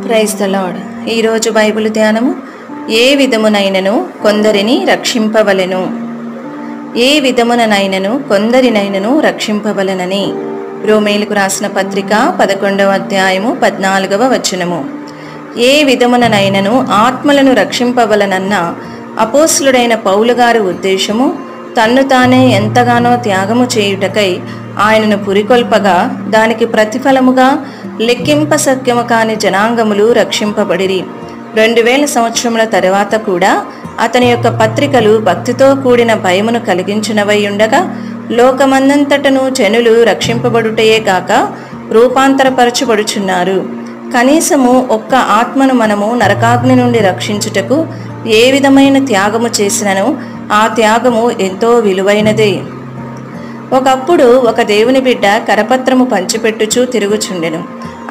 Praise the lord. ఈరోజు Bible ధ్యానము, ఏ విధమునైనను కొందరిని రక్షింపవలెను. ఏ విధమునైనను కొందరినైనను రక్షింపవలెనని. రోమీయులకు రాసిన పత్రిక 11వ అధ్యాయము 14వ వచనము. ఏ విధమునైనను ఆత్మలను రక్షింపవలనన్న అపోస్తలుడైన పౌలు గారి ఉద్దేశము తన్ను తానే ఎంతగానో త్యాగము చేయుటకై ఆయనను పురికొల్పగా దానికి ప్రతిఫలముగా లెక్కింపశక్యము కాని జనాంగములు రక్షింపబడిరి. 2000 సంవత్సరముల తరువాత కూడా అతని యొక్క పత్రికలు భక్తితో కూడిన భయమును కలిగించినవై ఉండగా లోకమందంతటను జనులు రక్షింపబడుటయే కాక రూపాంతరపరచబడుచున్నారు. కనీసము ఒక్క ఆత్మను మనము నరకాగ్ని నుండి రక్షించుటకు ఏ విధమైన త్యాగము చేసినను ఆ త్యాగము ఎంతో విలువైనదే. ఒకప్పుడు ఒక దేవుని బిడ్డ కరపత్రము పంచిపెట్టుచూ తిరుగుచుండెను.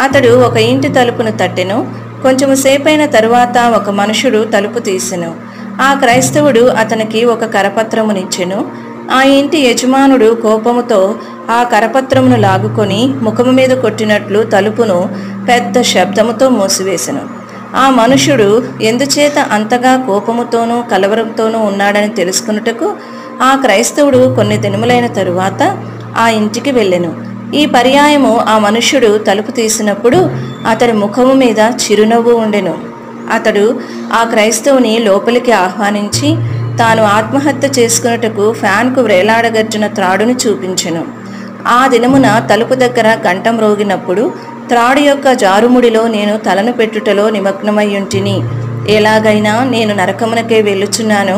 అతడు ఒక ఇంటి తలుపును తట్టెను. కొంచెము సేపైన తరువాత ఒక మనుషుడు తలుపు తీసెను. ఆ క్రైస్తవుడు అతనికి ఒక కరపత్రమునిచ్చెను. ఆ ఇంటి యజమానుడు కోపముతో ఆ కరపత్రమును లాగుకొని ముఖము మీద కొట్టినట్లు తలుపును పెద్ద శబ్దముతో మూసివేసెను. ఆ మనుషుడు ఎందుచేత అంతగా కోపముతోనూ కలవరంతోనూ ఉన్నాడని తెలుసుకున్నటకు ఆ క్రైస్తవుడు కొన్ని దినములైన తరువాత ఆ ఇంటికి వెళ్ళెను. ఈ పర్యాయము ఆ మనుష్యుడు తలుపు తీసినప్పుడు అతడి ముఖము మీద చిరునవ్వు ఉండెను. అతడు ఆ క్రైస్తవుని లోపలికి ఆహ్వానించి తాను ఆత్మహత్య చేసుకున్నటకు ఫ్యాన్కు వ్రేలాడగట్టిన త్రాడుని చూపించెను. ఆ దినమున తలుపు దగ్గర గంట మ్రోగినప్పుడు త్రాడు యొక్క జారుముడిలో నేను తలను పెట్టుటలో నిమగ్నమయ్యుంటిని. ఎలాగైనా నేను నరకమునకే వెళ్ళుచున్నాను,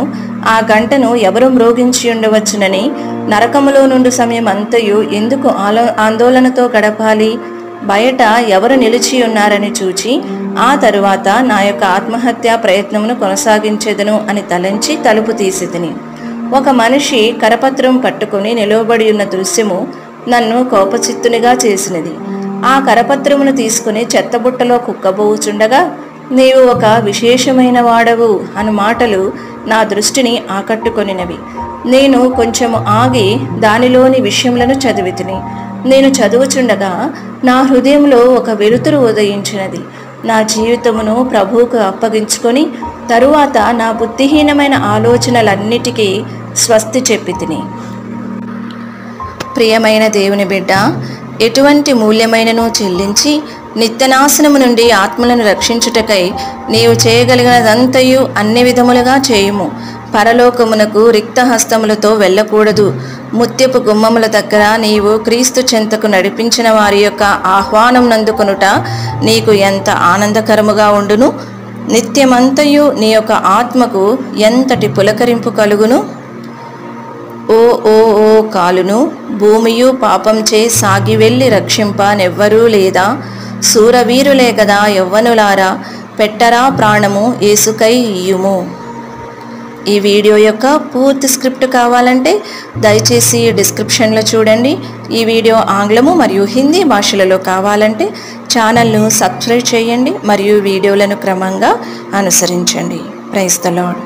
ఆ గంటను ఎవరు మ్రోగించి ఉండవచ్చునని నరకములో నుండి సమయం అంతయు ఎందుకు ఆందోళనతో గడపాలి, బయట ఎవరు నిలిచి ఉన్నారని చూచి ఆ తరువాత నా యొక్క ఆత్మహత్యా ప్రయత్నమును కొనసాగించేదను అని తలంచి తలుపు తీసితిని. ఒక మనిషి కరపత్రం పట్టుకుని నిలవబడి ఉన్న దృశ్యము నన్ను కోపచిత్తునిగా చేసినది. ఆ కరపత్రమును తీసుకుని చెత్తబుట్టలో కుక్కబోవుచుండగా నీవు ఒక విశేషమైన వాడవు అను మాటలు నా దృష్టిని ఆకట్టుకొనినవి. నేను కొంచెము ఆగి దానిలోని విషయములను చదివితిని. నేను చదువుచుండగా నా హృదయంలో ఒక వెలుతురు ఉదయించినది. నా జీవితమును ప్రభువుకు అప్పగించుకొని తరువాత నా బుద్ధిహీనమైన ఆలోచనలన్నిటికీ స్వస్తి చెప్పితిని. ప్రియమైన దేవుని బిడ్డ, ఎటువంటి మూల్యమైనను చెల్లించి నిత్యనాశనము నుండి ఆత్మలను రక్షించుటకై నీవు చేయగలిగినదంతయు అన్ని విధములుగా చేయుము. పరలోకమునకు రిక్తహస్తములతో వెళ్ళకూడదు. ముత్యపు గుమ్మముల దగ్గర నీవు క్రీస్తు చెంతకు నడిపించిన వారి యొక్క ఆహ్వానం నందుకొనుట నీకు ఎంత ఆనందకరముగా ఉండును. నిత్యమంతయు నీ యొక్క ఆత్మకు ఎంతటి పులకరింపు కలుగును. ఓ ఓ ఓ కాలును భూమియు పాపంచే సాగి వెళ్ళి రక్షింప నెవ్వరూ లేదా. శూరవీరులే కదా యవ్వనులారా, పెట్టరా ప్రాణము యేసుకై ఇయ్యుము. ఈ వీడియో యొక్క పూర్తి స్క్రిప్ట్ కావాలంటే దయచేసి డిస్క్రిప్షన్లో చూడండి. ఈ వీడియో ఆంగ్లము మరియు హిందీ భాషలలో కావాలంటే ఛానల్ను సబ్స్క్రైబ్ చేయండి మరియు వీడియోలను క్రమంగా అనుసరించండి. Praise the lord.